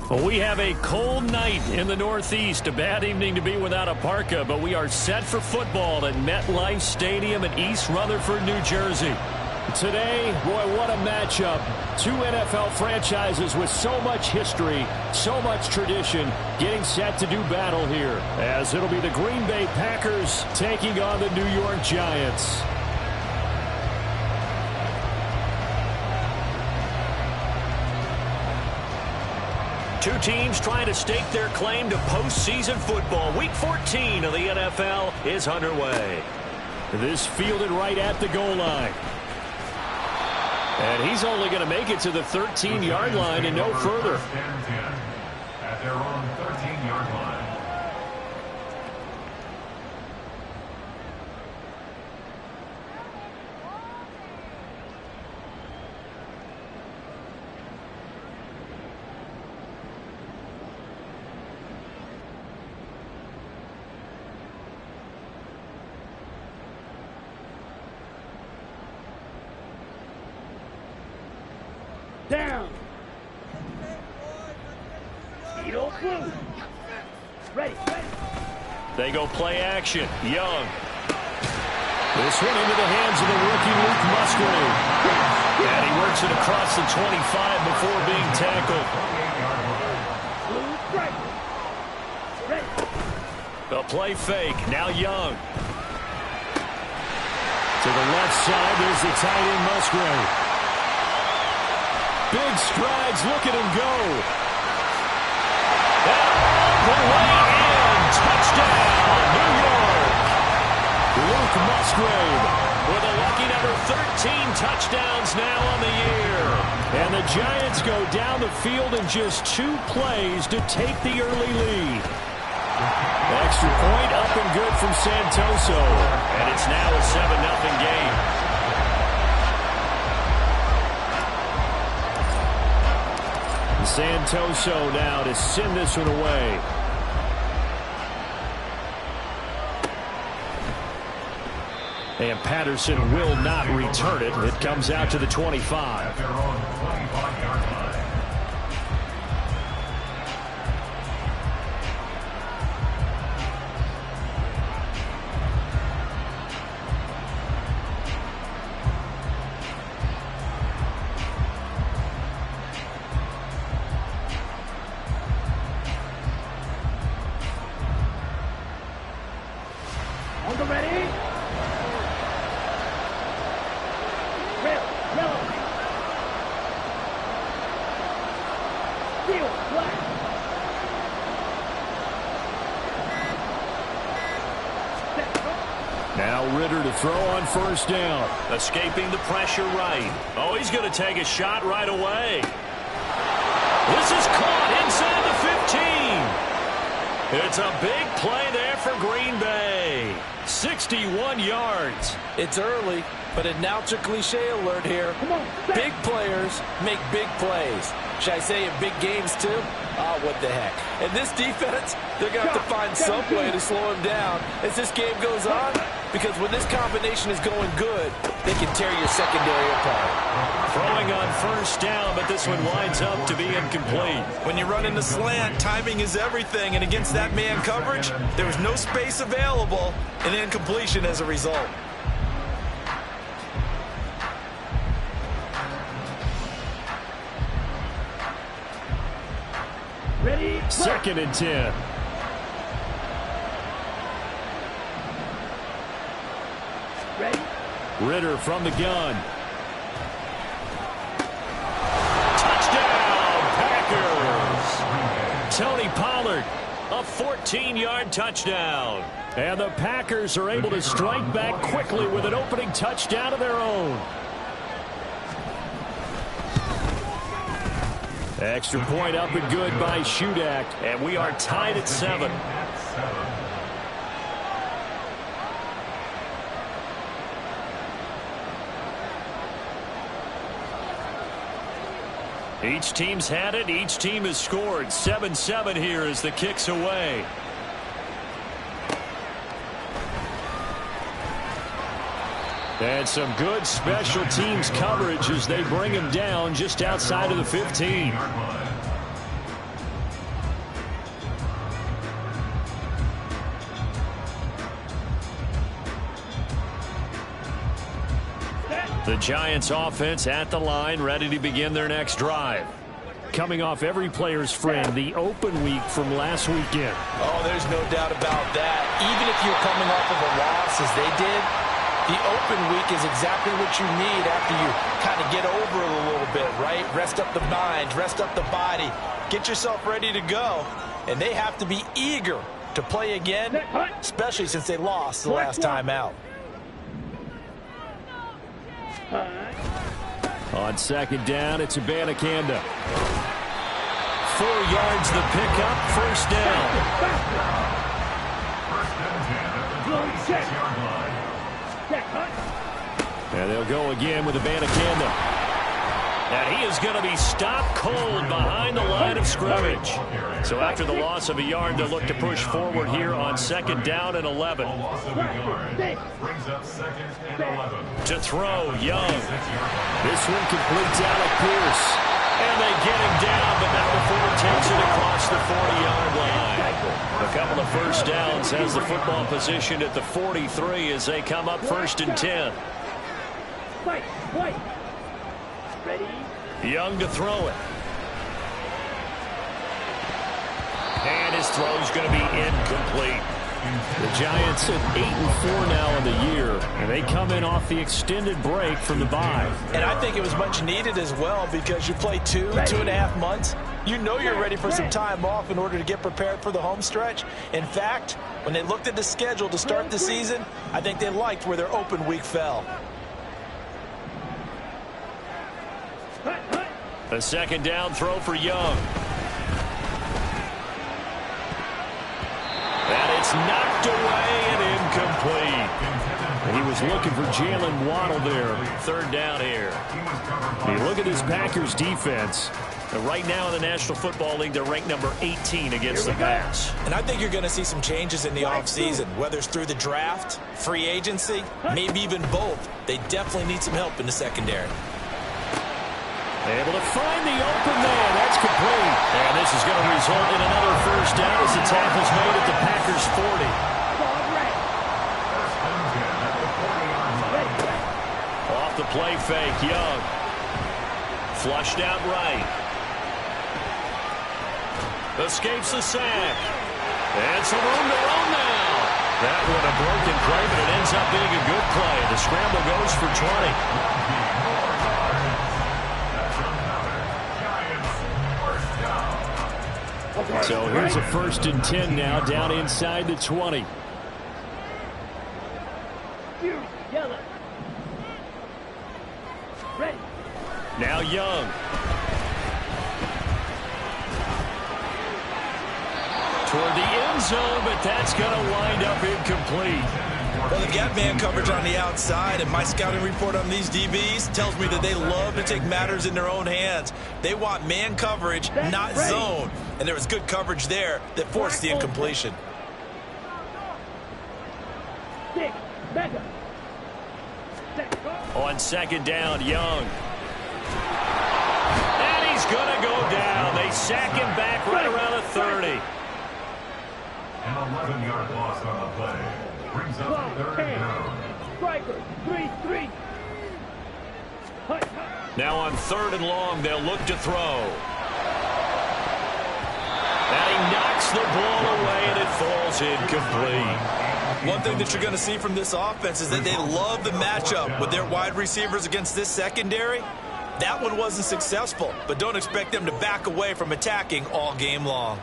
Well, we have a cold night in the Northeast. A bad evening to be without a parka, but we are set for football at MetLife Stadium in East Rutherford, New Jersey. Today, boy, what a matchup. Two NFL franchises with so much history, so much tradition, getting set to do battle here, as it'll be the Green Bay Packers taking on the New York Giants. Two teams trying to stake their claim to postseason football. Week 14 of the NFL is underway. This fielded right at the goal line. And he's only going to make it to the 13-yard line and no further. At their own 13-yard line. Down. Ready. They go play action. Young. This one into the hands of the rookie Luke Musgrave. And he works it across the 25 before being tackled. The play fake. Now Young. To the left side, there's the tight end Musgrave. Big strides, look at him go. The way in, touchdown, New York. Luke Musgrave with a lucky number 13 touchdowns now on the year. And the Giants go down the field in just 2 plays to take the early lead. Extra point up and good from Santoso. And it's now a 7-0 game. Santoso now to send this one away. And Patterson will not return it. It comes out to the 25. Their own 25-yard line. Now Ritter to throw on first down. Escaping the pressure right. Oh, he's going to take a shot right away. This is caught inside the 15. It's a big play there for Green Bay. 61 yards. It's early, but announcer cliche alert here. Big players make big plays. Should I say in big games too? Oh, what the heck. And this defense, they're going to have to find some way to slow him down as this game goes on, because when this combination is going good, they can tear your secondary apart. Throwing on first down, but this one winds up to be incomplete. When you run in the slant, timing is everything, and against that man coverage, there was no space available, and incompletion as a result. Ready? 2nd and 10. Ready? Ritter from the gun. Touchdown, Packers! Tony Pollard, a 14-yard touchdown. And the Packers are able to strike back quickly with an opening touchdown of their own. Extra point up and good by Shudak. And we are tied at 7. Each team's had it. Each team has scored. 7-7 here as the kick's away. And some good special teams coverage as they bring him down just outside of the 15. The Giants offense at the line, ready to begin their next drive. Coming off every player's friend, the open week from last weekend. Oh, there's no doubt about that. Even if you're coming off of a loss as they did, the open week is exactly what you need after you kind of get over it a little bit, right? Rest up the mind, rest up the body, get yourself ready to go. And they have to be eager to play again, especially since they lost the last time out. On second down, it's Abanikanda. 4 yards the pickup, first down. And they'll go again with Abanikanda. And he is going to be stopped cold behind the line of scrimmage. So after the loss of a yard, they'll look to push forward here on second down and 11. To throw, Young. This one completes Alec Pierce. And they get him down, but now the Ford takes it across the 40-yard line. A couple of first downs has the football position at the 43 as they come up first and 10. Young to throw it. And his throw's going to be incomplete. The Giants at 8-4 now in the year, and they come in off the extended break from the bye. And I think it was much needed as well because you play 2.5 months. You know you're ready for some time off in order to get prepared for the home stretch. In fact, when they looked at the schedule to start the season, I think they liked where their open week fell. A second down throw for Young. And it's knocked away and incomplete. He was looking for Jalen Waddle there. Third down here. You look at this Packers defense. Right now in the National Football League, they're ranked number 18 against the pass. And I think you're going to see some changes in the offseason, whether it's through the draft, free agency, maybe even both. They definitely need some help in the secondary. Able to find the open man. That's complete. And this is going to result in another first down as the tackle's made at the Packers 40. Off the play fake, Young. Flushed out right. Escapes the sack. And some room to run now. That one a broken play, but it ends up being a good play. The scramble goes for 20. So here's a first and 10 now, down inside the 20. Now Young. Toward the end zone, but that's going to wind up incomplete. Well, the gap man coverage on the outside, and my scouting report on these DBs tells me that they love to take matters in their own hands. They want man coverage, not zone. And there was good coverage there that forced the incompletion. On second down, Young. And he's going to go down. They sack him back right around the 30. An 11-yard loss on the play. Brings up third down. Striker, 3-3. Now on third and long, they'll look to throw. And he knocks the ball away, and it falls incomplete. One thing that you're going to see from this offense is that they love the matchup with their wide receivers against this secondary. That one wasn't successful, but don't expect them to back away from attacking all game long.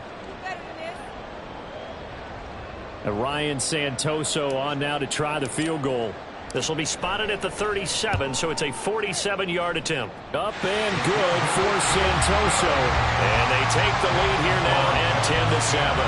Ryan Santoso on now to try the field goal. This will be spotted at the 37, so it's a 47-yard attempt. Up and good for Santoso. And they take the lead here now at 10-7.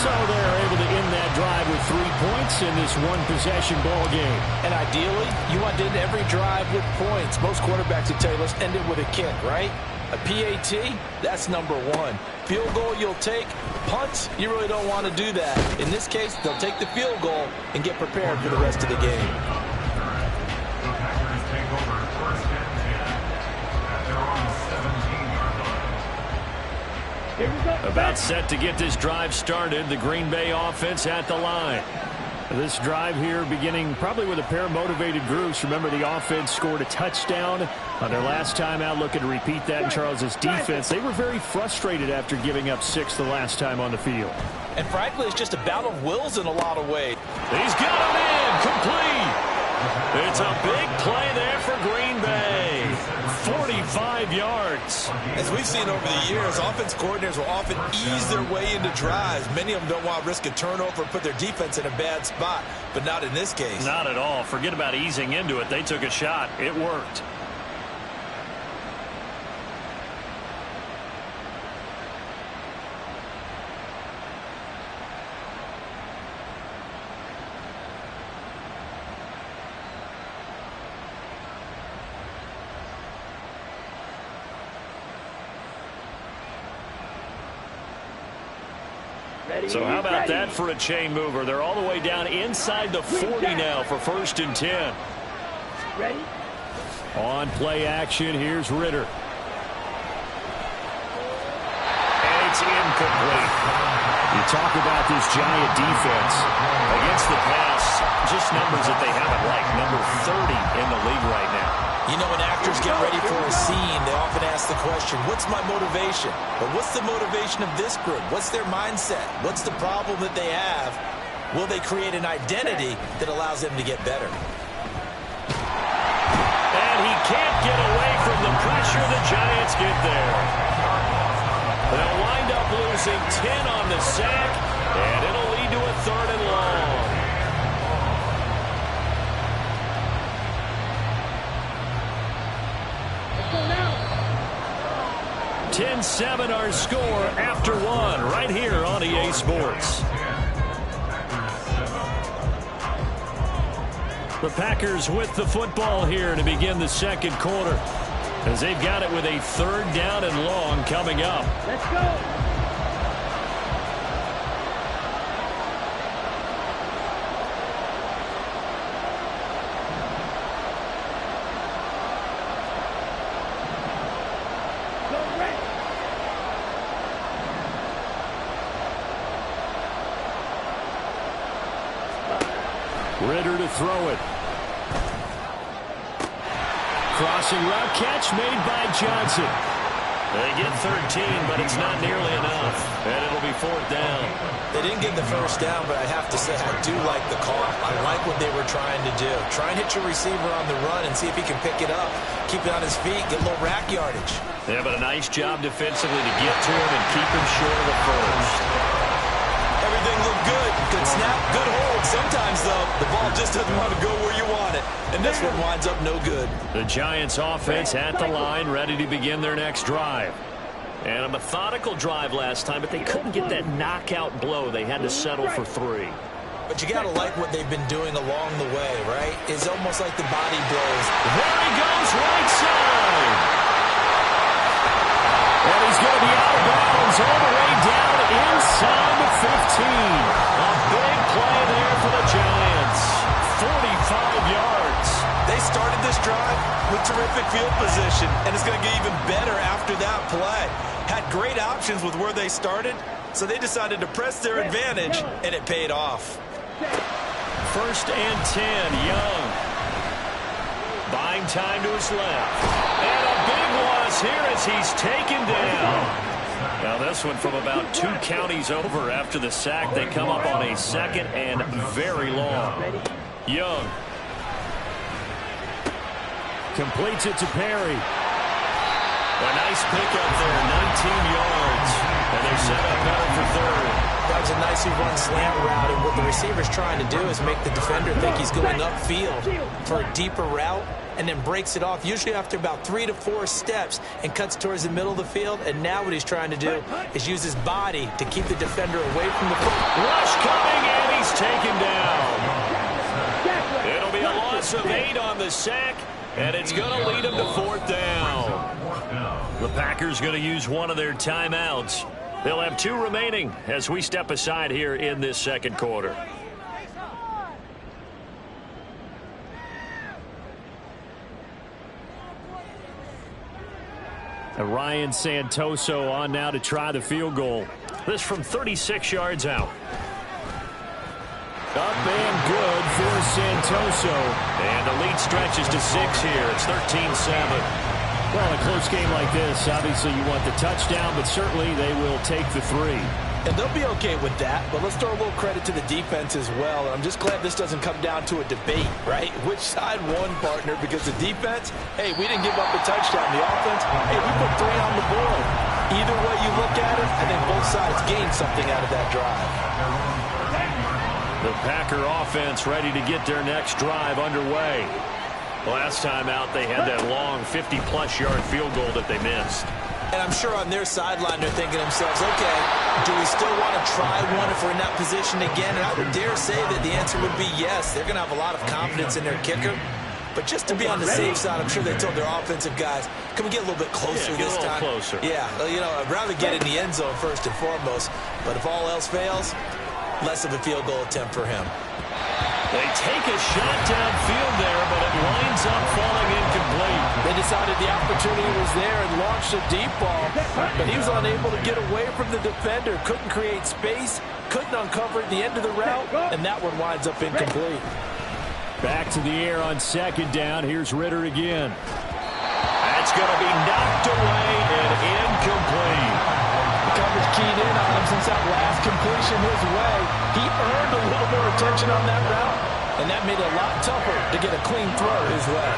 So they're able to end that drive with 3 points in this one-possession ball game. And ideally, you want to end every drive with points. Most quarterbacks would tell you, let's end it with a kick, right? A PAT, that's number one. Field goal you'll take. Punts, you really don't want to do that. In this case, they'll take the field goal and get prepared for the rest of the game. The Packers take over first and 10 at their own 17-yard line. About set to get this drive started. The Green Bay offense at the line. This drive here beginning probably with a pair of motivated groups. Remember, the offense scored a touchdown on their last time out, looking to repeat that in Charles's defense. They were very frustrated after giving up 6 the last time on the field. And frankly, it's just a battle of wills in a lot of ways. He's got him in, complete. It's a big play there for Green Bay. 45 yards. As we've seen over the years, offense coordinators will often ease their way into drives. Many of them don't want to risk a turnover and put their defense in a bad spot, but not in this case. Not at all. Forget about easing into it. They took a shot. It worked. So how about that for a chain mover? They're all the way down inside the 40 now for 1st and 10. Ready? On play action, here's Ritter. And it's incomplete. You talk about this Giant defense. Against the pass, just numbers that they haven't liked. Number 30 in the league right now. You know, when actors get ready for a scene, they often ask the question, what's my motivation? But what's the motivation of this group? What's their mindset? What's the problem that they have? Will they create an identity that allows them to get better? And he can't get away from the pressure. The Giants get there. They'll wind up losing 10 on the sack, and it'll lead to a 3rd and long. 10-7 our score after 1 right here on EA Sports. The Packers with the football here to begin the 2nd quarter, as they've got it with a 3rd down and long coming up. Let's go. Ritter to throw it. Crossing route catch made by Johnson. They get 13, but it's not nearly enough. And it'll be 4th down. They didn't get the 1st down, but I have to say I do like the call. I like what they were trying to do. Try and hit your receiver on the run and see if he can pick it up. Keep it on his feet, get a little rack yardage. Yeah, but a nice job defensively to get to him and keep him short of the 1st. Everything looked good. Good snap, good hold. Sometimes, though, the ball just doesn't want to go where you want it. And this one winds up no good. The Giants offense at the line, ready to begin their next drive. And a methodical drive last time, but they couldn't get that knockout blow. They had to settle for 3. But you got to like what they've been doing along the way, right? It's almost like the body blows. There he goes, right side. And he's going to be out of bounds all the way down inside the 15. A big play there for the Giants. 45 yards. They started this drive with terrific field position, and it's going to get even better after that play. Had great options with where they started, so they decided to press their advantage, and it paid off. 1st and 10, Young. Buying time to his left. And a big loss here as he's taken down. Now this one from about 2 counties over after the sack. They come up on a 2nd and very long. Young. Completes it to Perry. A nice pickup there, 19 yards. And they're set up better for 3rd. That was a nicely run slant route, and what the receiver's trying to do is make the defender think he's going upfield for a deeper route, and then breaks it off, usually after about 3 to 4 steps, and cuts towards the middle of the field. And now what he's trying to do is use his body to keep the defender away from the football. Rush coming, and he's taken down. It'll be a loss of 8 on the sack, and it's going to lead him to 4th down. The Packers going to use one of their timeouts. They'll have 2 remaining as we step aside here in this 2nd quarter. Ryan Santoso on now to try the field goal. This from 36 yards out. Up and Dos Santoso. And the lead stretches to 6 here. It's 13-7. Well, in a close game like this, obviously you want the touchdown, but certainly they will take the 3. And they'll be okay with that, but let's throw a little credit to the defense as well. And I'm just glad this doesn't come down to a debate, right? Which side won, partner? Because the defense, hey, we didn't give up a touchdown. The offense, hey, we put 3 on the board. Either way you look at it, I think both sides gained something out of that drive. The Packer offense ready to get their next drive underway. Last time out, they had that long 50-plus yard field goal that they missed. And I'm sure on their sideline they're thinking to themselves, okay, do we still want to try one if we're in that position again? And I would dare say that the answer would be yes. They're going to have a lot of confidence in their kicker. But just to be on the safe side, I'm sure they told their offensive guys, can we get a little bit closer this time? Closer. Yeah, you know, I'd rather get in the end zone first and foremost. But if all else fails, less of a field goal attempt for him. They take a shot downfield there, but it winds up falling incomplete. They decided the opportunity was there and launched a deep ball, but he was unable to get away from the defender, couldn't create space, couldn't uncover the end of the route, and that one winds up incomplete. Back to the air on 2nd down. Here's Ritter again. That's going to be knocked away and incomplete. The coverage keyed in on him since that last completion his way. He earned a little more attention on that route, and that made it a lot tougher to get a clean throw his way.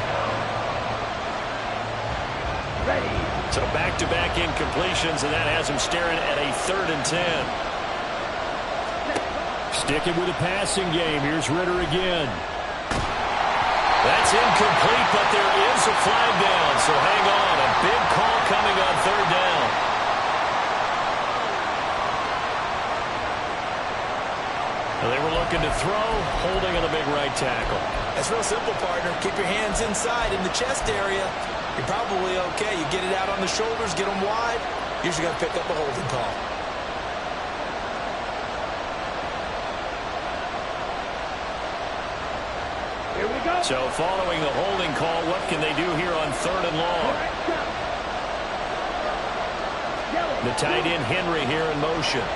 So back-to-back incompletions, and that has him staring at a 3rd and 10. Sticking with the passing game. Here's Ritter again. That's incomplete, but there is a flag down, so hang on. A big call coming on 3rd down. They were looking to throw, holding on the big right tackle. That's real simple, partner. Keep your hands inside in the chest area. You're probably okay. You get it out on the shoulders, get them wide. Usually got to pick up a holding call. Here we go. So following the holding call, what can they do here on 3rd and long? The tight end Henry here in motion.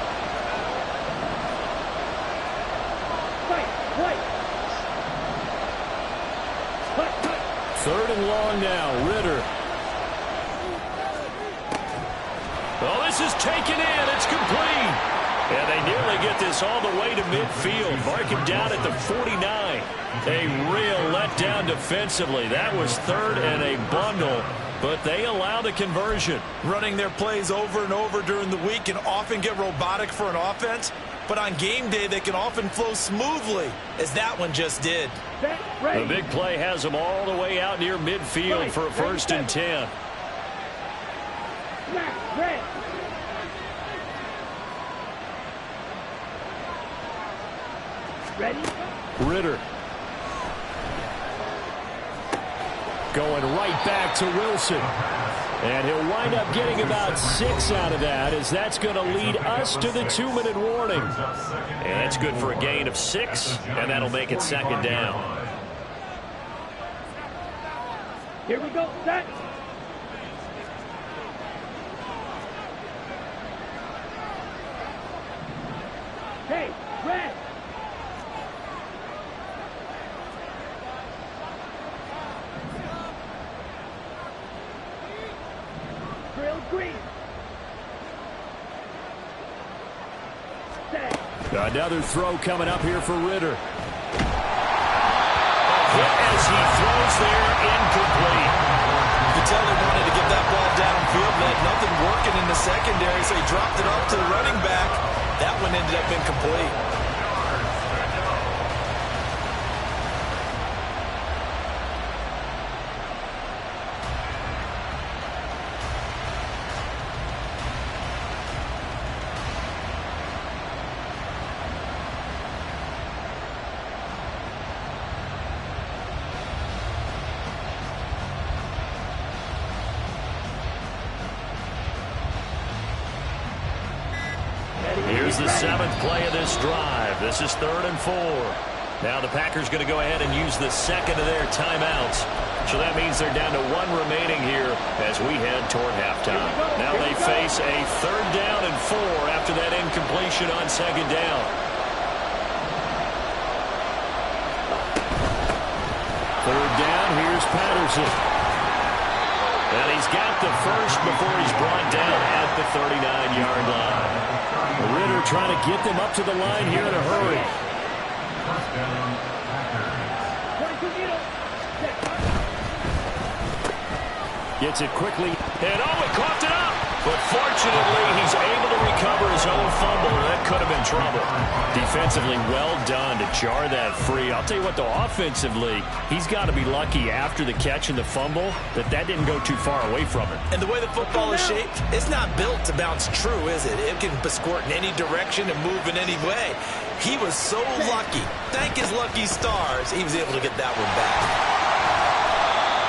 Third and long now, Ritter. Oh, this is taken in. It's complete. And they nearly get this all the way to midfield. Mark him down at the 49. A real letdown defensively. That was 3rd and a bundle, but they allow the conversion. Running their plays over and over during the week can often get robotic for an offense, but on game day they can often flow smoothly, as that one just did. The big play has them all the way out near midfield for a 1st and 10. Ready? Ritter. Going right back to Wilson. And he'll wind up getting about 6 out of that, as that's going to lead us to the 2-minute warning. And that's good for a gain of 6, and that'll make it 2nd down. Here we go. Set. Hey, red. Drill green. Set. Another throw coming up here for Ritter. Hit as he throws there, incomplete. You could tell they wanted to get that ball downfield. They had nothing working in the secondary, so he dropped it off to the running back. That one ended up incomplete. Here's the 7th play of this drive. This is 3rd and 4. Now the Packers going to go ahead and use the 2nd of their timeouts. So that means they're down to 1 remaining here as we head toward halftime. Now they face a 3rd down and 4 after that incompletion on 2nd down. Third down, here's Patterson. And he's got the first before he's brought down at the 39-yard line. Ritter trying to get them up to the line here in a hurry. First down, Packers. Gets it quickly. And he coughed it up. But fortunately, he's able to recover his own fumble, or that could have been trouble. Defensively, well done to jar that free. I'll tell you what, though, offensively, he's got to be lucky after the catch and the fumble that didn't go too far away from him. And the way the football is shaped, it's not built to bounce true, is it? It can squirt in any direction and move in any way. He was so lucky. Thank his lucky stars, he was able to get that one back.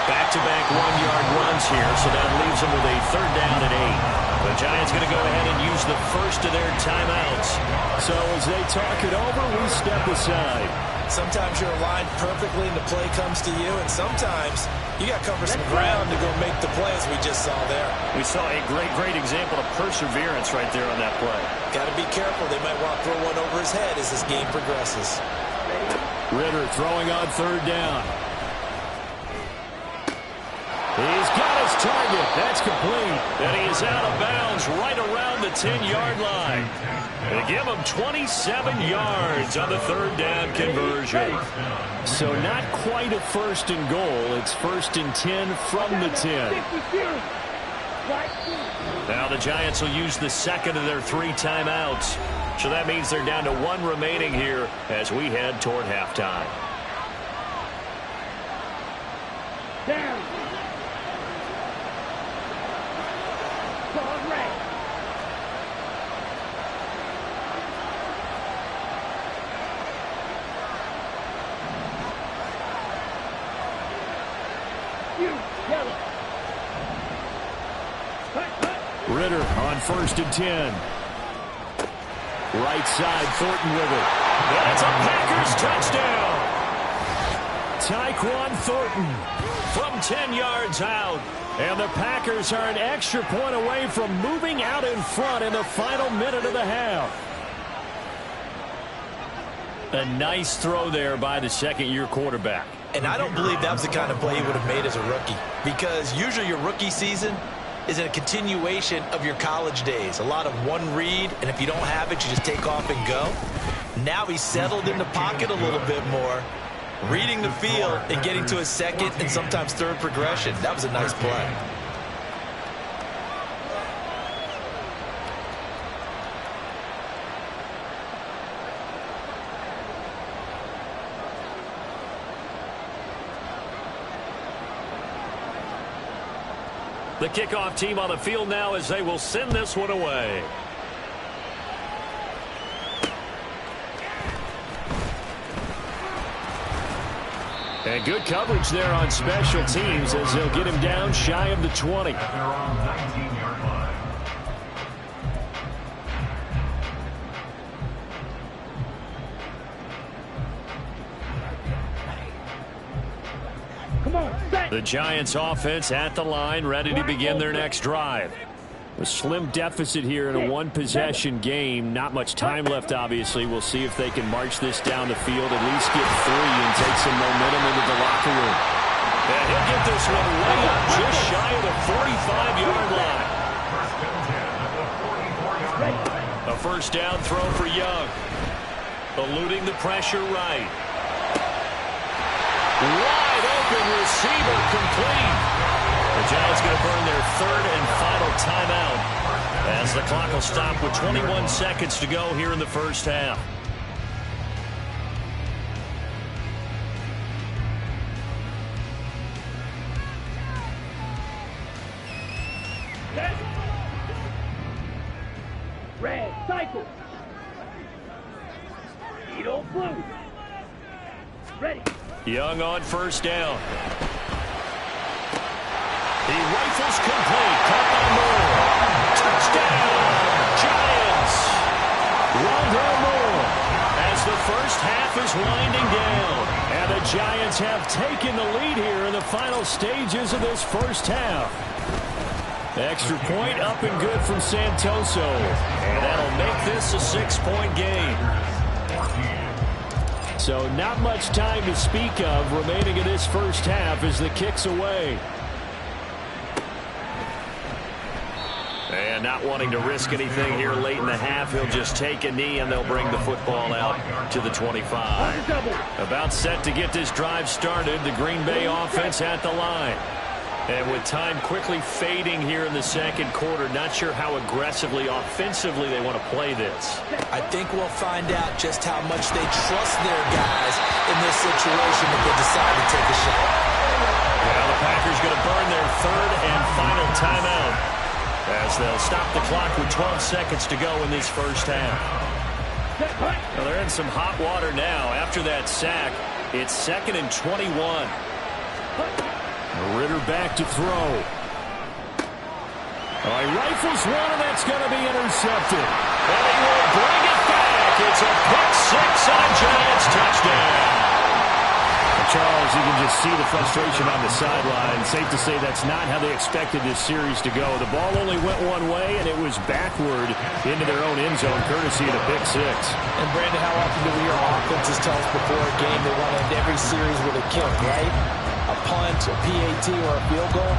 Back-to-back one-yard runs here, so that leaves them with a third down and 8. The Giants going to go ahead and use the first of their timeouts. So as they talk it over, we step aside. Sometimes you're aligned perfectly and the play comes to you, and sometimes you got to cover some ground to go make the play, as we just saw there. We saw a great example of perseverance right there on that play. Got to be careful. They might want to throw one over his head as this game progresses. Ritter throwing on third down. He's got his target. That's complete. And he is out of bounds right around the 10-yard line. They give him 27 yards on the third down conversion. So not quite a first and goal. It's first and 10 from the 10. Now the Giants will use the second of their 3 timeouts. So that means they're down to 1 remaining here as we head toward halftime. Down. Ritter on first and 10. Right side, Thornton with it. That's a Packers touchdown. Tyquan Thornton from 10 yards out. And the Packers are an extra point away from moving out in front in the final minute of the half. A nice throw there by the second-year quarterback. And I don't believe that was the kind of play he would have made as a rookie, because usually your rookie season is a continuation of your college days. A lot of one read, and if you don't have it, you just take off and go. Now he's settled in the pocket a little bit more, reading the field and getting to his second and sometimes third progression. That was a nice play. The kickoff team on the field now as they will send this one away. And good coverage there on special teams as they'll get him down shy of the 20. They're on 19-yard line. Come on, set. The Giants offense at the line, ready to begin their next drive. A slim deficit here in a one-possession game. Not much time left, obviously. We'll see if they can march this down the field, at least get 3 and take some momentum into the locker room. And he'll get this one way up just shy of the 45-yard line. A first down throw for Young. Eluding the pressure right. Wide open receiver complete. The Giants going to burn their third and final timeout as the clock will stop with 21 seconds to go here in the first half. Red, cycle. Needle, blue. Ready. Young on first down. He rifles complete. Caught by Moore. Touchdown, Giants. Well done, Moore. As the first half is winding down. And the Giants have taken the lead here in the final stages of this first half. Extra point up and good from Santoso. And that'll make this a 6-point game. So not much time to speak of remaining in this first half as the kick's away. And not wanting to risk anything here late in the half, he'll just take a knee and they'll bring the football out to the 25. About set to get this drive started, the Green Bay offense at the line. And with time quickly fading here in the second quarter, not sure how aggressively, offensively they want to play this. I think we'll find out just how much they trust their guys in this situation if they decide to take a shot. Well, the Packers going to burn their third and final timeout as they'll stop the clock with 12 seconds to go in this first half. Well, they're in some hot water now. After that sack, it's 2nd and 21. Ritter back to throw. He rifles one, and that's going to be intercepted. And he will bring it back. It's a pick six on a Giants touchdown. Charles, you can just see the frustration on the sideline. Safe to say that's not how they expected this series to go. The ball only went one way, and it was backward into their own end zone, courtesy of the pick six. And, Brandon, how often do we hear offenses tell us before a game they want to end every series with a kick, right? A punt, a PAT, or a field goal.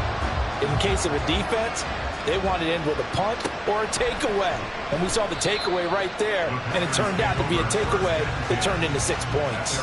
In case of a defense, they wanted to end with a punt or a takeaway. And we saw the takeaway right there, and it turned out to be a takeaway that turned into 6 points.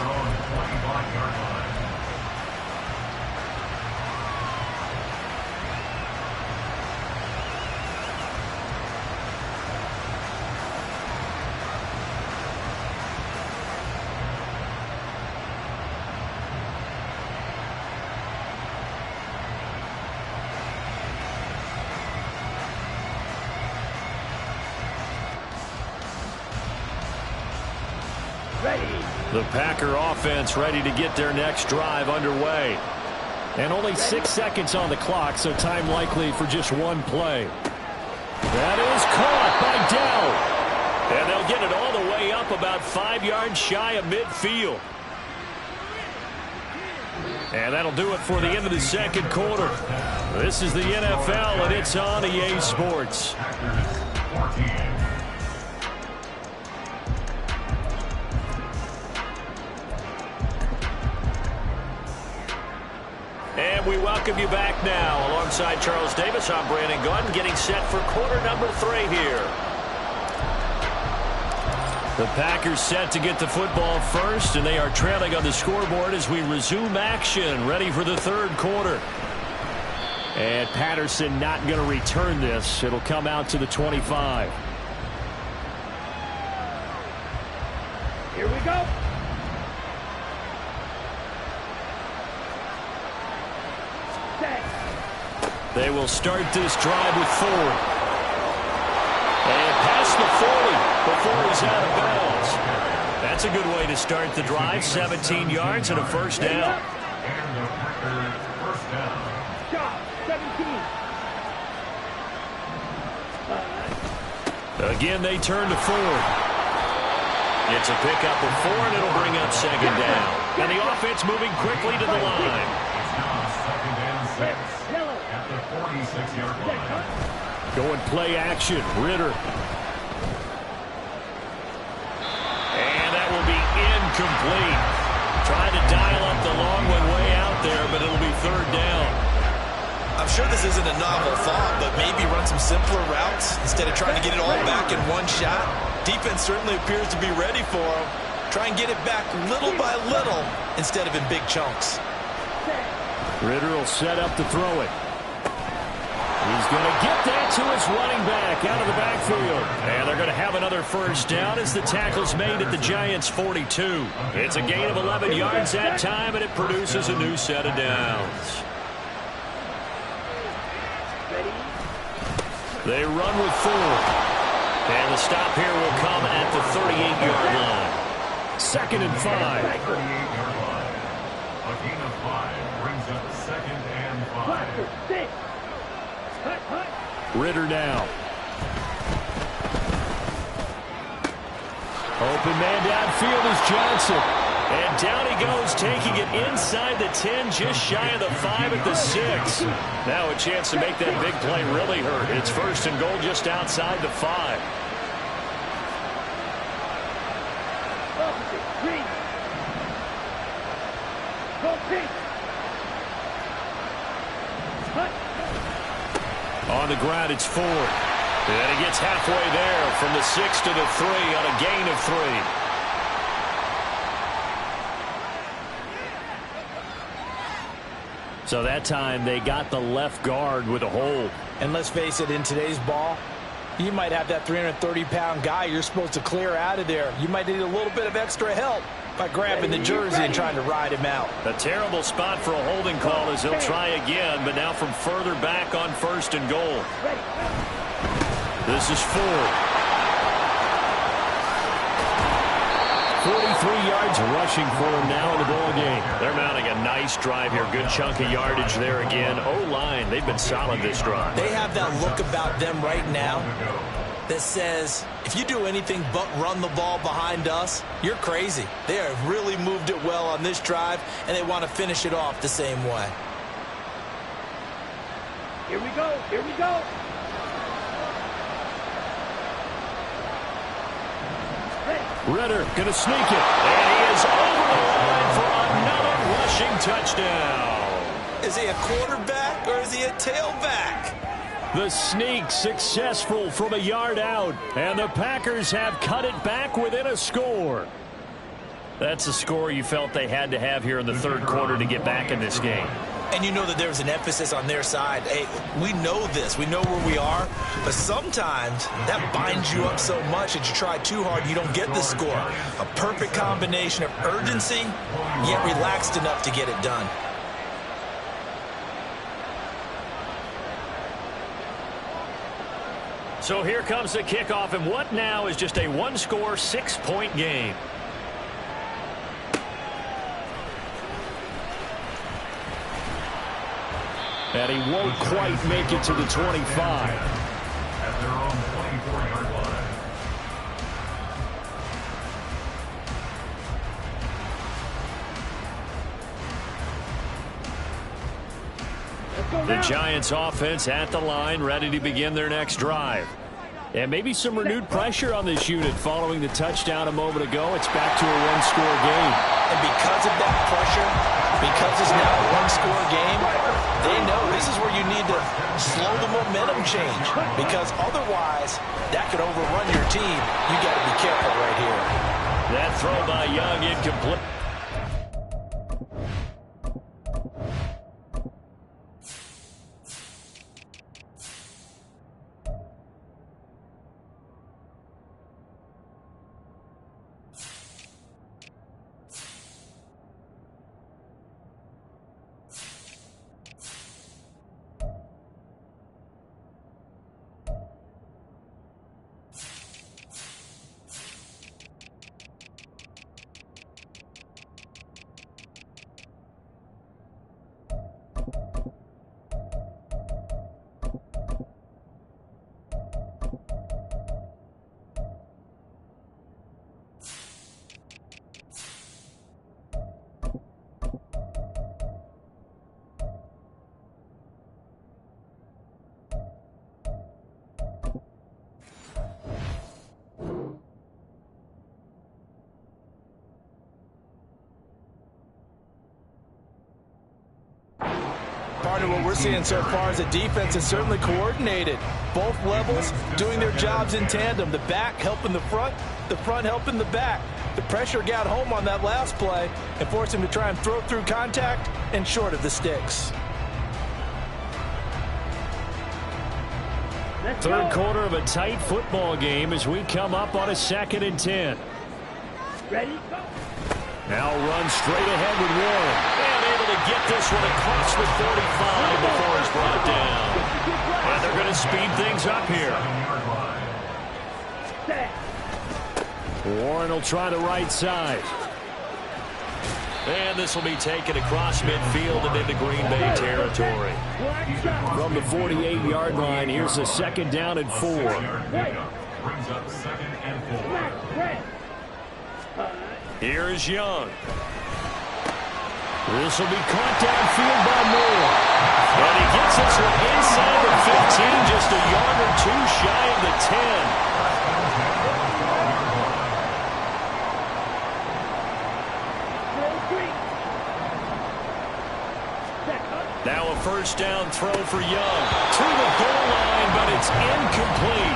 The Packer offense ready to get their next drive underway. And only 6 seconds on the clock, so time likely for just one play. That is caught by Dell. And they'll get it all the way up about 5 yards shy of midfield. And that'll do it for the end of the second quarter. This is the NFL, and it's on EA Sports. And we welcome you back now. Alongside Charles Davis, I'm Brandon Gunn, getting set for quarter number 3 here. The Packers set to get the football first, and they are trailing on the scoreboard as we resume action, ready for the third quarter. And Patterson not going to return this. It'll come out to the 25. Here we go. They will start this drive with Ford. And past the 40 before he's out of bounds. That's a good way to start the drive. 17 yards and a first down. And the Packers first down. Shot, 17. Again, they turn to Ford. It's a pickup of 4, and it'll bring up second down. And the offense moving quickly to the line. It's now 2nd and 6 at the 46-yard line. Going play action. Ritter. And that will be incomplete. Trying to dial up the long one way out there, but it'll be third down. I'm sure this isn't a novel thought, but maybe run some simpler routes instead of trying to get it all back in one shot. Defense certainly appears to be ready for him. Try and get it back little by little instead of in big chunks. Ritter will set up to throw it. He's going to get that to his running back out of the backfield. And they're going to have another first down as the tackle's made at the Giants' 42. It's a gain of 11 yards that time, and it produces a new set of downs. They run with 4. And the stop here will come at the 38-yard line. 2nd and 5. 38-yard line. A gain of 5 brings up 2nd and 5. Ritter now. Open man downfield is Johnson. And down he goes, taking it inside the 10, just shy of the 5 at the 6. Now a chance to make that big play really hurt. It's 1st and goal just outside the 5. On the ground, it's Ford. And he gets halfway there from the 6 to the 3 on a gain of 3. So that time they got the left guard with a hold. And let's face it, in today's ball, you might have that 330-pound guy you're supposed to clear out of there. You might need a little bit of extra help by grabbing the jersey and trying to ride him out. A terrible spot for a holding call as he'll try again, but now from further back on 1st and goal. This is Ford. 43 yards rushing for him now in the ball game. They're mounting a nice drive here. Good chunk of yardage there again. O-line, they've been solid this drive. They have that look about them right now that says, if you do anything but run the ball behind us, you're crazy. They have really moved it well on this drive, and they want to finish it off the same way. Here we go. Here we go. Ritter going to sneak it. And he is over the line for another rushing touchdown. Is he a quarterback or is he a tailback? The sneak successful from a yard out. And the Packers have cut it back within a score. That's a score you felt they had to have here in the 3rd quarter to get back in this game. And you know that there's an emphasis on their side. Hey, we know this. We know where we are. But sometimes that binds you up so much that you try too hard, you don't get the score. A perfect combination of urgency, yet relaxed enough to get it done. So here comes the kickoff, and what now is just a one-score, 6-point game. And he won't quite make it to the 25. At their own 24-yard line. The Giants offense at the line, ready to begin their next drive. And maybe some renewed pressure on this unit following the touchdown a moment ago. It's back to a one-score game. And because of that pressure, because it's now a one-score game, they know this is where you need to slow the momentum change. Because otherwise, that could overrun your team. You got to be careful right here. That throw by Young incomplete. Part of what we're seeing so far is the defense is certainly coordinated. Both levels doing their jobs in tandem. The back helping the front helping the back. The pressure got home on that last play and forced him to try and throw through contact and short of the sticks. Third quarter of a tight football game as we come up on a 2nd and 10. Ready? Go. Now run straight ahead with Warren. And able to get this one across the 45 before it's brought down. And they're going to speed things up here. Warren will try the right side. And this will be taken across midfield and into Green Bay territory. From the 48-yard line, here's a 2nd down and 4. Brings up 2nd and 4. Here is Young. This will be caught downfield by Moore. And he gets this one inside the 15, just a yard or two shy of the 10. Now a 1st down throw for Young. To the goal line. It's incomplete.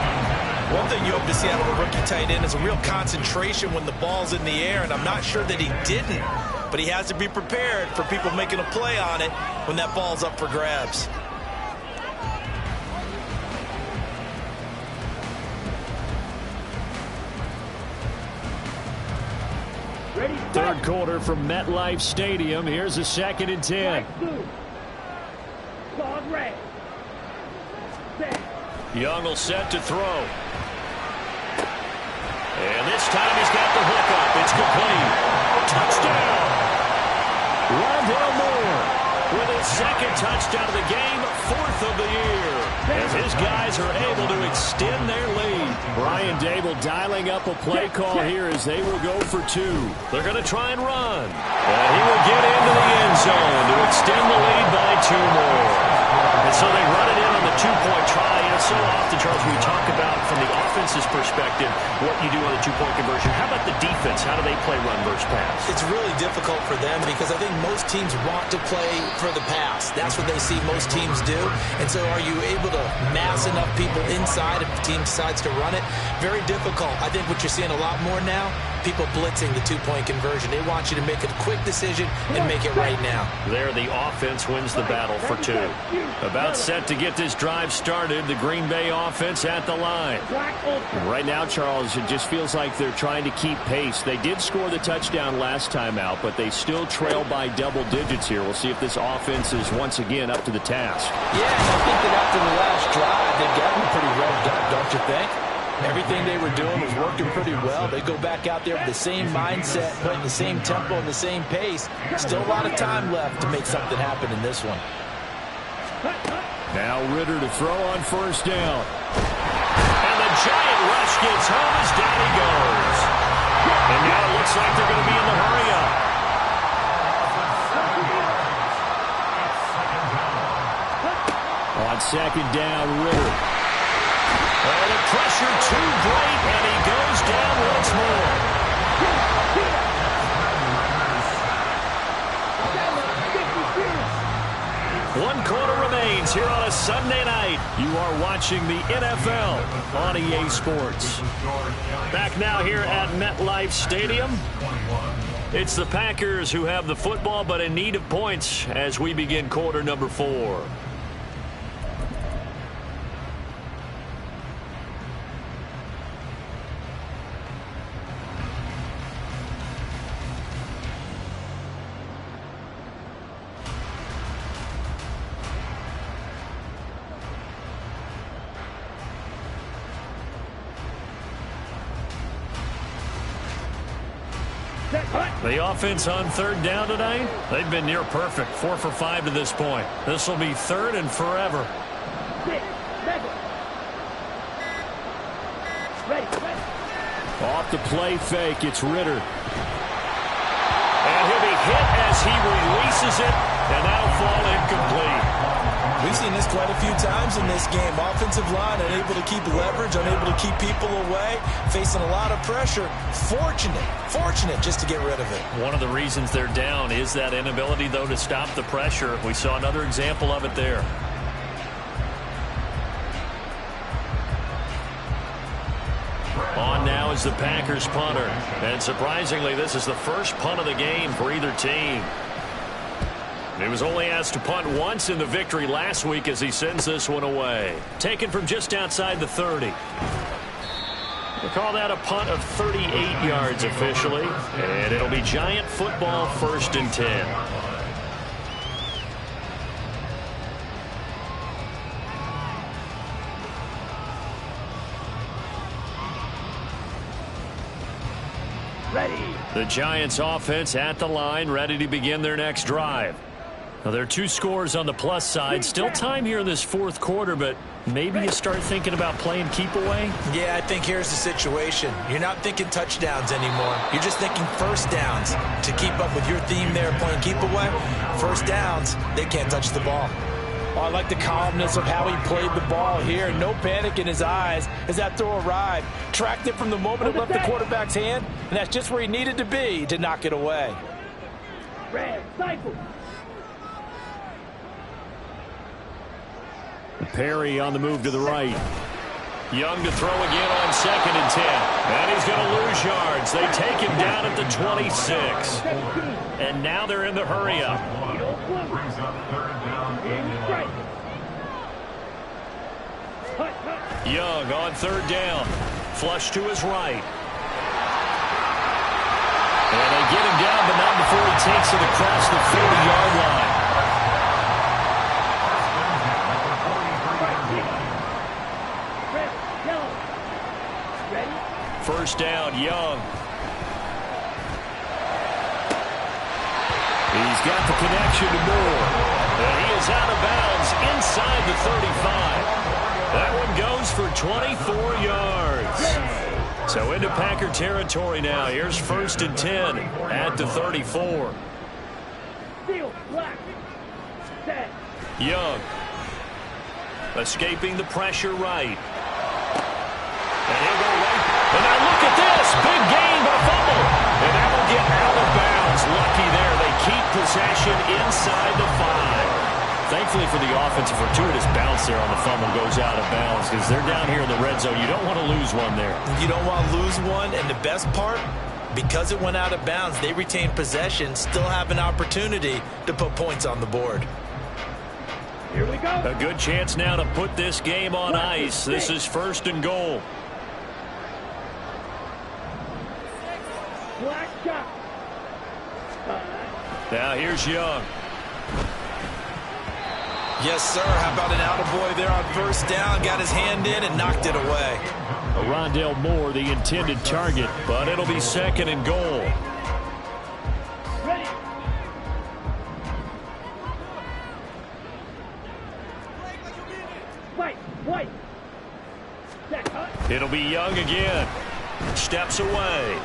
One thing you hope to see out of a rookie tight end is a real concentration when the ball's in the air, and I'm not sure that he didn't, but he has to be prepared for people making a play on it when that ball's up for grabs. Third quarter from MetLife Stadium. Here's a 2nd and 10. Young will set to throw. And this time he's got the hook up. It's complete. Touchdown. Rondale Moore with his 2nd touchdown of the game, 4th of the year, as his guys are able to extend their lead. Brian Dable dialing up a play call here as they will go for 2. They're going to try and run. And he will get into the end zone to extend the lead by 2 more. And so they run it in on the 2-point try. And so often, Charles, we talk about from the offense's perspective what you do on the 2-point conversion. How about the defense? How do they play run versus pass? It's really difficult for them because I think most teams want to play for the pass. That's what they see most teams do. And so are you able to mass enough people inside if the team decides to run it? Very difficult. I think what you're seeing a lot more now, people blitzing the 2-point conversion. They want you to make a quick decision and make it right now. There, the offense wins the battle for 2. About set to get this drive started, the Green Bay offense at the line. Right now, Charles, it just feels like they're trying to keep pace. They did score the touchdown last time out, but they still trail by double digits here. We'll see if this offense is once again up to the task. Yeah, I think that after the last drive, they've gotten pretty revved up, don't you think? Everything they were doing was working pretty well. They go back out there with the same mindset, playing the same tempo and the same pace. Still a lot of time left to make something happen in this one. Now Ritter to throw on 1st down. And the giant rush gets home as down he goes. And now it looks like they're going to be in the hurry-up. On 2nd down, Ritter. And the pressure too great, and he goes down once more. 1 quarter remains here on a Sunday night. You are watching the NFL on EA Sports. Back now here at MetLife Stadium. It's the Packers who have the football, but in need of points as we begin quarter number 4. The offense on 3rd down tonight, they've been near perfect. 4 for 5 to this point. This will be 3rd and forever. Off the play fake, it's Ritter. And he'll be hit as he releases it, and that'll fall incomplete. We've seen this quite a few times in this game. Offensive line unable to keep leverage, unable to keep people away, facing a lot of pressure. Fortunate just to get rid of it. One of the reasons they're down is that inability, though, to stop the pressure. We saw another example of it there. On now is the Packers punter. And surprisingly, this is the first punt of the game for either team. He was only asked to punt once in the victory last week as he sends this one away. Taken from just outside the 30. We'll call that a punt of 38 yards officially. And it'll be Giant football, 1st and 10. Ready. The Giants offense at the line, ready to begin their next drive. Now, there are 2 scores on the plus side. Still time here in this 4th quarter, but maybe you start thinking about playing keep away? Yeah, I think here's the situation. You're not thinking touchdowns anymore. You're just thinking 1st downs to keep up with your theme there, playing keep away. 1st downs, they can't touch the ball. Oh, I like the calmness of how he played the ball here. No panic in his eyes as that throw arrived. Tracked it from the moment it left the quarterback's hand, and that's just where he needed to be to knock it away. Red, cycle. Perry on the move to the right. Young to throw again on 2nd and 10. And he's going to lose yards. They take him down at the 26. And now they're in the hurry-up. Brings up 3rd down. Young on 3rd down. Flush to his right. And they get him down, but not before he takes it across the 40-yard line. First down, Young. He's got the connection to Moore. And he is out of bounds inside the 35. That one goes for 24 yards. So into Packer territory now. Here's 1st and 10 at the 34. Young. Escaping the pressure right. And he'll go right. And now look at this. Big gain, but fumble. And that will get out of bounds. Lucky there. They keep possession inside the 5. Thankfully for the offense, a fortuitous bounce there on the fumble goes out of bounds because they're down here in the red zone. You don't want to lose one there. You don't want to lose one, and the best part, because it went out of bounds, they retain possession, still have an opportunity to put points on the board. Here we go. A good chance now to put this game on ice. This is 1st and goal. Black shot. Now here's Young. Yes, sir. How about an attaboy there on 1st down? Got his hand in and knocked it away. Rondale Moore, the intended target, but it'll be 2nd and goal. Ready. White. It'll be Young again. Steps away.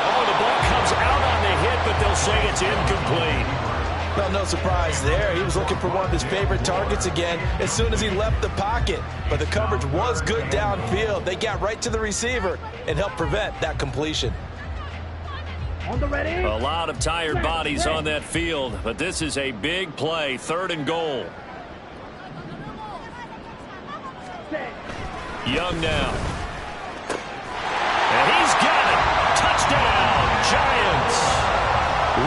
Oh, the ball comes out on the hit, but they'll say it's incomplete. Well, no surprise there. He was looking for one of his favorite targets again as soon as he left the pocket. But the coverage was good downfield. They got right to the receiver and helped prevent that completion. On the ready. A lot of tired bodies on that field, but this is a big play. 3rd and goal. Young now. And he's got it. Touchdown, Giants.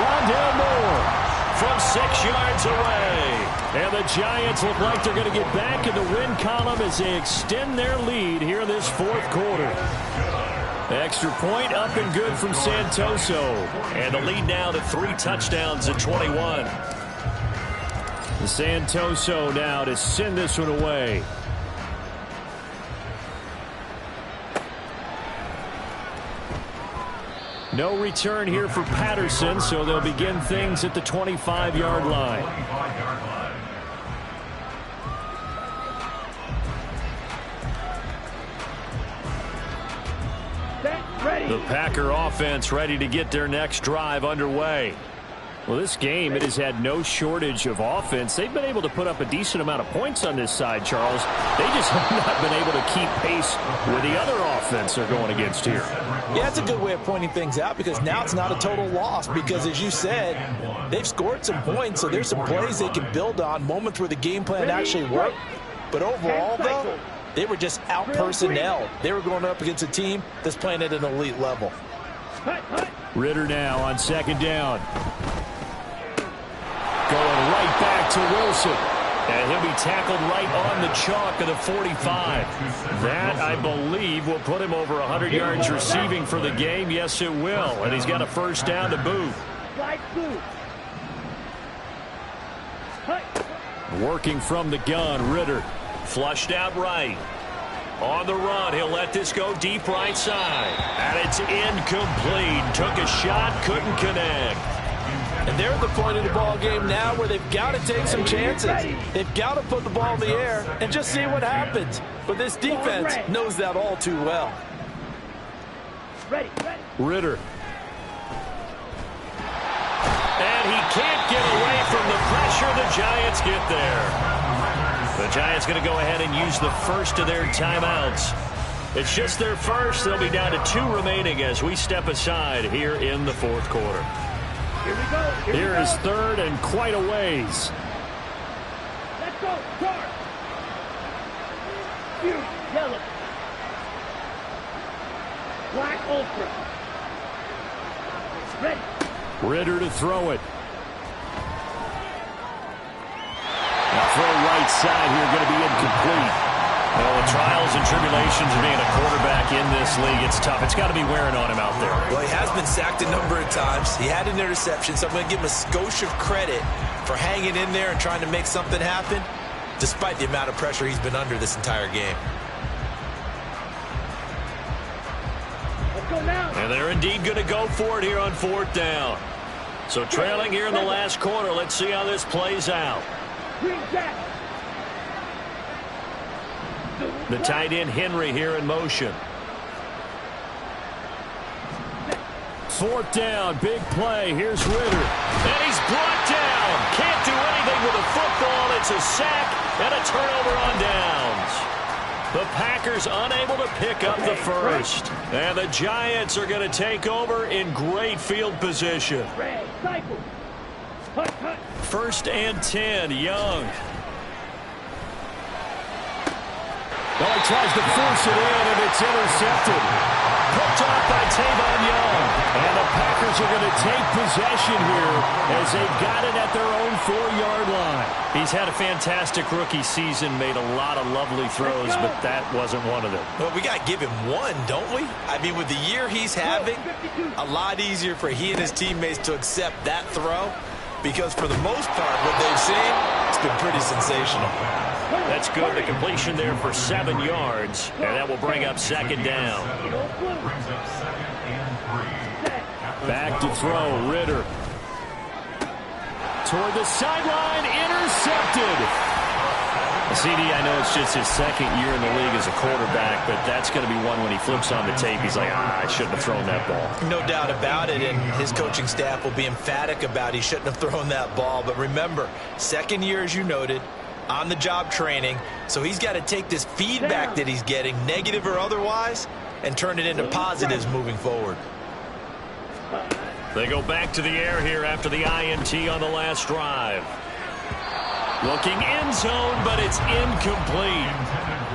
Rondale Moore from 6 yards away. And the Giants look like they're going to get back in the win column as they extend their lead here in this 4th quarter. Extra point up and good from Santoso. And the lead now to 3 touchdowns at 21. Santoso now to send this one away. No return here for Patterson, so they'll begin things at the 25-yard line. The Packer offense ready to get their next drive underway. Well, this game, it has had no shortage of offense. They've been able to put up a decent amount of points on this side, Charles. They just have not been able to keep pace with the other offense they're going against here. Yeah, that's a good way of pointing things out because now it's not a total loss because, as you said, they've scored some points, so there's some plays they can build on, moments where the game plan actually worked. But overall, though, they were just out-personnel. They were going up against a team that's playing at an elite level. Ritter now on 2nd down. Going right back to Wilson. And he'll be tackled right on the chalk of the 45. That, I believe, will put him over 100 yards receiving for the game. Yes, it will. And he's got a 1st down to boot. Working from the gun, Ritter. Flushed out right. On the run, he'll let this go deep right side. And it's incomplete. Took a shot, couldn't connect. And they're at the point of the ball game now where they've got to take some chances. They've got to put the ball in the air and just see what happens. But this defense knows that all too well. Ritter. And he can't get away from the pressure. The Giants get there. The Giants going to go ahead and use the first of their timeouts. It's just their first. They'll be down to 2 remaining as we step aside here in the 4th quarter. Here we go. Here is 3rd and quite a ways. go, charge. Huge, yellow. Black ultra. Ready. Ritter to throw it. Throw right side here, going to be incomplete. Well, the trials and tribulations of being a quarterback in this league, it's tough. It's got to be wearing on him out there. Well, he has been sacked a number of times. He had an interception, so I'm going to give him a skosh of credit for hanging in there and trying to make something happen, despite the amount of pressure he's been under this entire game. Let's go now. And they're indeed going to go for it here on 4th down. So trailing here in the last quarter. Let's see how this plays out. Green jack. The tight end Henry here in motion. 4th down, big play. Here's Ritter. And he's brought down. Can't do anything with a football. It's a sack and a turnover on downs. The Packers unable to pick up the first. And the Giants are going to take over in great field position. Red, cycle. Hut, hut. 1st and 10, Young. Well, he tries to force it in, and it's intercepted. Picked off by Tavon Young. And the Packers are going to take possession here as they've got it at their own 4-yard line. He's had a fantastic rookie season, made a lot of lovely throws, but that wasn't one of them. Well, we got to give him one, don't we? I mean, with the year he's having, a lot easier for he and his teammates to accept that throw, because for the most part, what they've seen, it's been pretty sensational. That's good. The completion there for 7 yards, and that will bring up 2nd down. Brings up 2nd and 3. Back to throw, Ritter. Toward the sideline, intercepted. CD, I know it's just his 2nd year in the league as a quarterback, but that's going to be one when he flips on the tape, he's like, I shouldn't have thrown that ball. No doubt about it, and his coaching staff will be emphatic about he shouldn't have thrown that ball. But remember, 2nd year, as you noted, on-the-job training, so he's got to take this feedback that he's getting, negative or otherwise, and turn it into positives moving forward. They go back to the air here after the INT on the last drive. Looking end zone, but it's incomplete.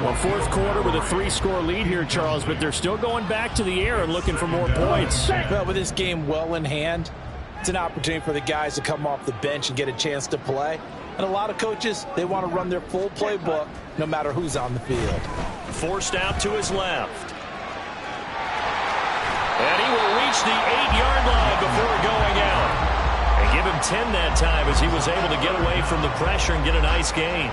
Well, 4th quarter with a 3-score lead here, Charles, but they're still going back to the air and looking for more points. Well, with this game well in hand, it's an opportunity for the guys to come off the bench and get a chance to play. And a lot of coaches, they want to run their full playbook no matter who's on the field. Forced out to his left. And he will reach the 8-yard line before going out. And give him 10 that time as he was able to get away from the pressure and get a nice gain.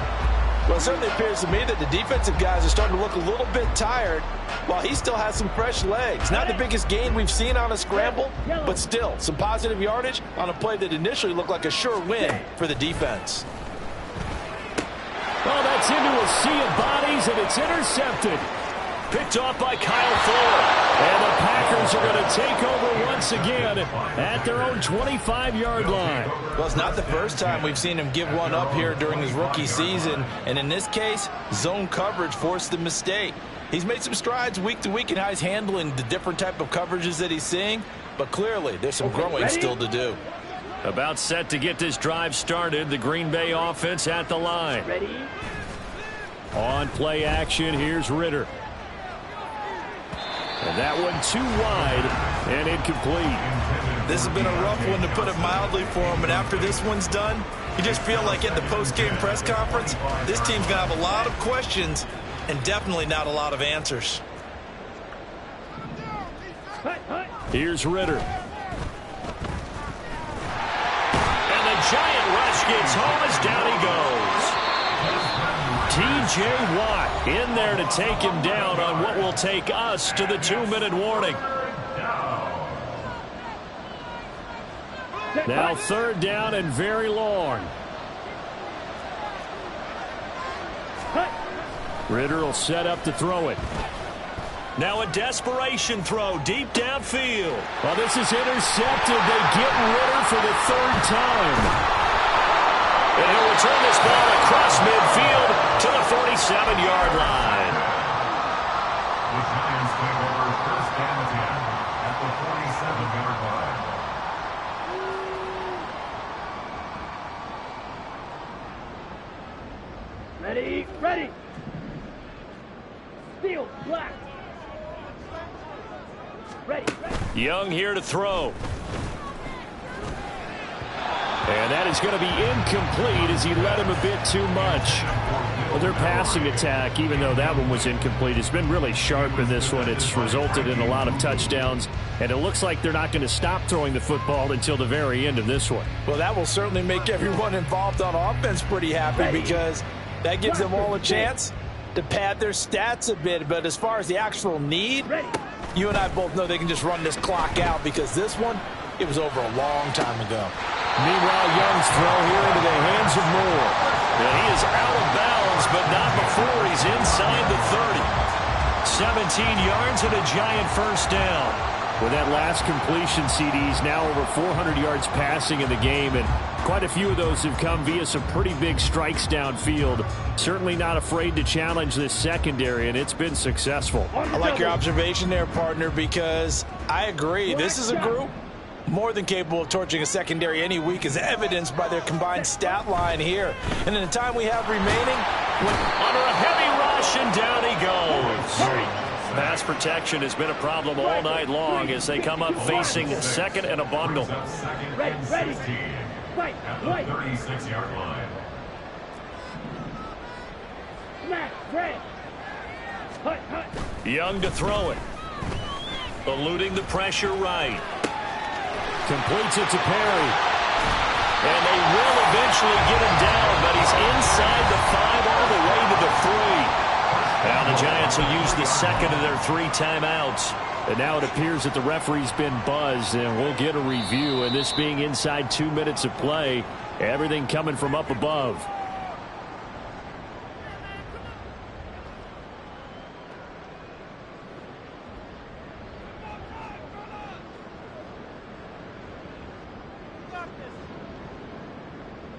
Well, it certainly appears to me that the defensive guys are starting to look a little bit tired while he still has some fresh legs. Not the biggest gain we've seen on a scramble, but still some positive yardage on a play that initially looked like a sure win for the defense. Well, that's into a sea of bodies, and it's intercepted. Picked off by Kyle Fuller. And the Packers are going to take over once again at their own 25-yard line. Well, it's not the first time we've seen him give one up here during his rookie season. And in this case, zone coverage forced the mistake. He's made some strides week to week in how he's handling the different type of coverages that he's seeing. But clearly, there's some growing still to do. About set to get this drive started. The Green Bay offense at the line. Ready? On play action, here's Ritter. And that one too wide and incomplete. This has been a rough one, to put it mildly, for him. And after this one's done, you just feel like at the post-game press conference, this team's going to have a lot of questions and definitely not a lot of answers. Here's Ritter. And the giant rush gets home as down he goes. T.J. Watt in there to take him down on what will take us to the 2-minute warning. Now 3rd down and very long. Ritter will set up to throw it. Now a desperation throw deep downfield. Well, this is intercepted. They get Ritter for the 3rd time. And he'll return this ball across midfield to the 47-yard line. The Giants take over 1st and 10 at the 47-yard line. Ready, ready. Steel, black. Ready, ready. Young here to throw. And that is going to be incomplete as he led him a bit too much. Well, their passing attack, even though that one was incomplete, has been really sharp in this one. It's resulted in a lot of touchdowns, and it looks like they're not going to stop throwing the football until the very end of this one. Well, that will certainly make everyone involved on offense pretty happy because that gives them all a chance to pad their stats a bit. But as far as the actual need, you and I both know they can just run this clock out because this one, it was over a long time ago. Meanwhile, Young's throw here into the hands of Moore. And he is out of bounds, but not before he's inside the 30. 17 yards and a giant first down. With that last completion, CD's now over 400 yards passing in the game, and quite a few of those have come via some pretty big strikes downfield. Certainly not afraid to challenge this secondary, and it's been successful. I like your observation there, partner, because I agree. This is a group more than capable of torching a secondary any week, as evidenced by their combined stat line here. And in the time we have remaining, under a heavy rush, and down he goes. Pass protection has been a problem all night long as they come up facing second and a bundle. Ready, ready. Fight, fight. 36-yard line. Smack, red. Hut, hut. Young to throw it. Eluding the pressure right. Completes it to Perry. And they will eventually get him down, but he's inside the 5 all the way to the 3. Now the Giants will use the second of their 3 timeouts. And now it appears that the referee's been buzzed, and we'll get a review. And this being inside 2 minutes of play, everything coming from up above.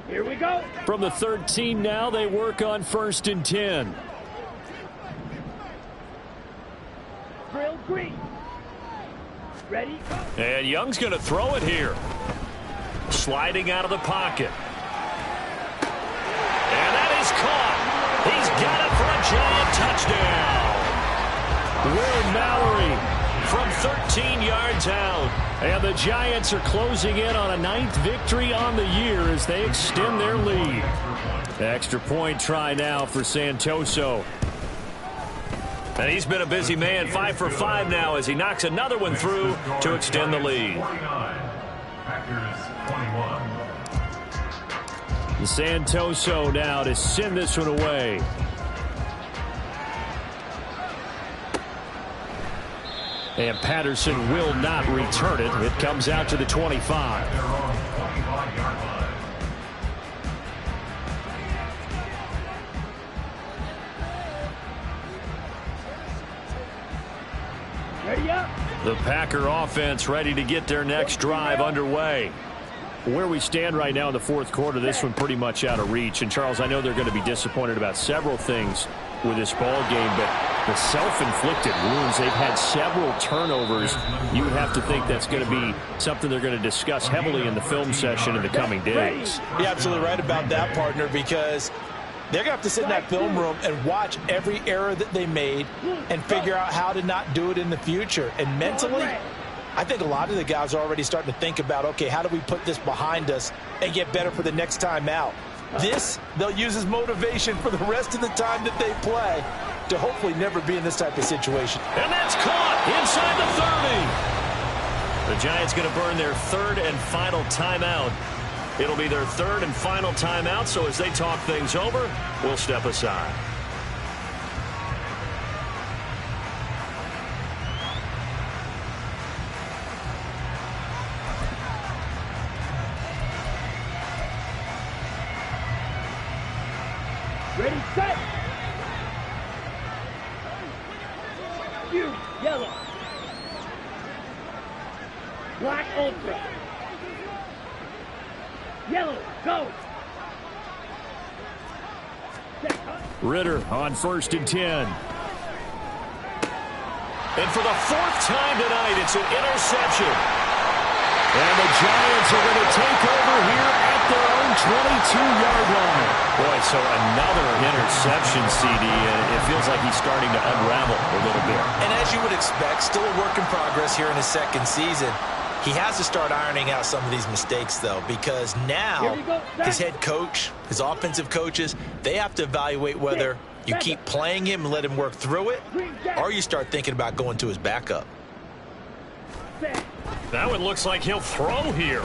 Here we go. From the 13 now, they work on 1st and 10. Drill green. Ready, go. And Young's going to throw it here. Sliding out of the pocket. And that is caught. He's got it for a giant touchdown. Will Mallory from 13 yards out. And the Giants are closing in on a 9th victory on the year as they extend their lead. Extra point try now for Santoso. And he's been a busy man, 5 for 5 now as he knocks another one through to extend the lead. Santoso now to send this one away. And Patterson will not return it. It comes out to the 25. Ready up. The Packer offense ready to get their next drive underway. Where we stand right now in the 4th quarter, this one pretty much out of reach. And, Charles, I know they're going to be disappointed about several things with this ball game, but the self-inflicted wounds, they've had several turnovers. You would have to think that's going to be something they're going to discuss heavily in the film session in the coming days. You're absolutely right about that, partner, because they're going to have to sit in that film room and watch every error that they made and figure out how to not do it in the future. And mentally, I think a lot of the guys are already starting to think about, okay, how do we put this behind us and get better for the next time out? This, they'll use as motivation for the rest of the time that they play to hopefully never be in this type of situation. And that's caught inside the 30. The Giants going to burn their 3rd and final timeout. It'll be their 3rd and final timeout, so as they talk things over, we'll step aside. Ready, set. You, yellow. Black ultra. Yellow, go. Ritter on 1st and 10. And for the 4th time tonight, it's an interception. And the Giants are going to take over here at their own 22-yard line. Boy, so another interception, CD, and it feels like he's starting to unravel a little bit. And as you would expect, still a work in progress here in his second season. He has to start ironing out some of these mistakes, though, because now his head coach, his offensive coaches, they have to evaluate whether you keep playing him and let him work through it, or you start thinking about going to his backup. That one looks like he'll throw here.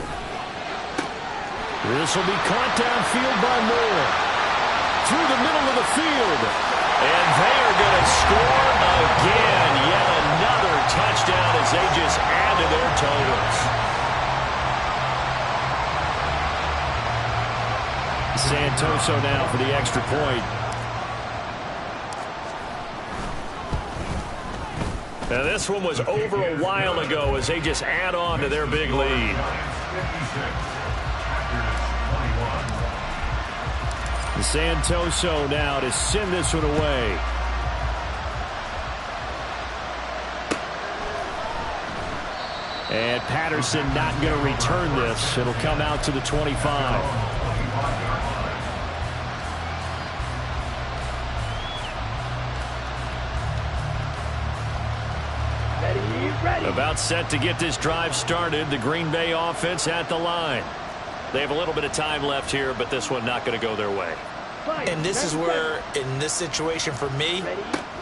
This will be caught downfield by Moore. Through the middle of the field. And they are going to score again. Yet another touchdown as they just add to their totals. Santoso now for the extra point. Now this one was over a while ago as they just add on to their big lead. Santoso now to send this one away. And Patterson not going to return this. It'll come out to the 25. About set to get this drive started. The Green Bay offense at the line. They have a little bit of time left here, but this one not going to go their way. And this is where, in this situation for me,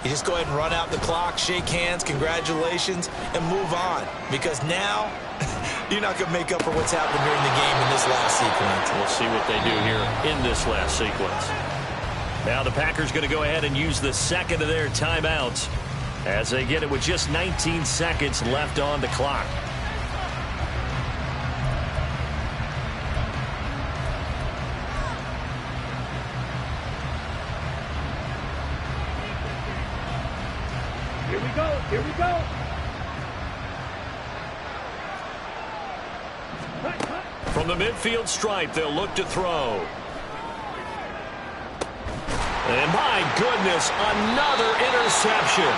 you just go ahead and run out the clock, shake hands, congratulations, and move on. Because now, you're not going to make up for what's happened during the game in this last sequence. We'll see what they do here in this last sequence. Now the Packers going to go ahead and use the second of their timeouts as they get it with just 19 seconds left on the clock. Here we go. From the midfield stripe, they'll look to throw. And my goodness, another interception.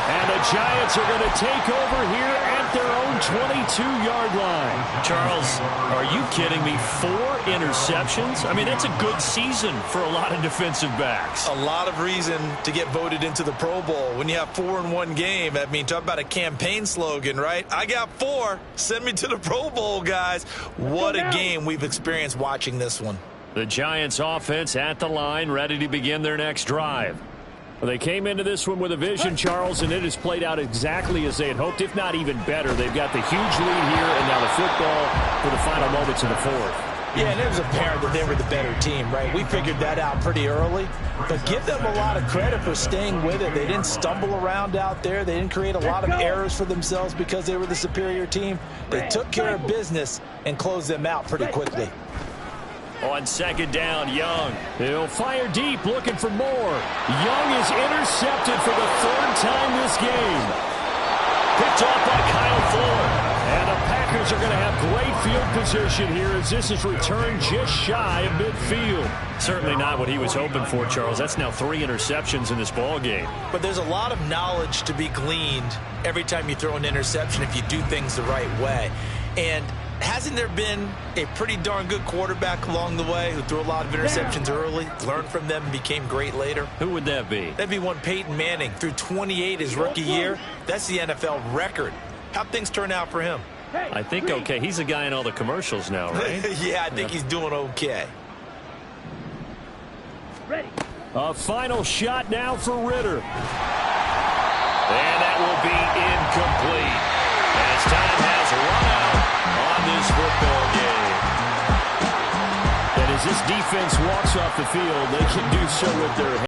And the Giants are going to take over here at their own 22-yard line. Charles, are you kidding me? 4 interceptions? I mean, that's a good season for a lot of defensive backs. A lot of reason to get voted into the Pro Bowl. When you have 4 in one game, I mean, talk about a campaign slogan, right? I got 4. Send me to the Pro Bowl, guys. What a game we've experienced watching this one. The Giants offense at the line, ready to begin their next drive. Well, they came into this one with a vision, Charles, and it has played out exactly as they had hoped, if not even better. They've got the huge lead here, and now the football for the final moments of the fourth. Yeah, and it was apparent that they were the better team, right? We figured that out pretty early. But give them a lot of credit for staying with it. They didn't stumble around out there. They didn't create a lot of errors for themselves because they were the superior team. They took care of business and closed them out pretty quickly. On second down, Young. He'll fire deep, looking for more. Young is intercepted for the 3rd time this game. Picked off by Kyle Fuller. And the Packers are going to have great field position here as this is returned just shy of midfield. Certainly not what he was hoping for, Charles. That's now 3 interceptions in this ball game. But there's a lot of knowledge to be gleaned every time you throw an interception if you do things the right way. And hasn't there been a pretty darn good quarterback along the way who threw a lot of interceptions early, learned from them, and became great later? Who would that be? That'd be one Peyton Manning. Threw 28 his rookie year. That's the NFL record. How'd things turn out for him? I think okay. He's a guy in all the commercials now, right? Yeah, I think he's doing okay. Ready. A final shot now for Ritter. And that will be incomplete. As time has run out on this football game. And as this defense walks off the field, they can do so with their hands.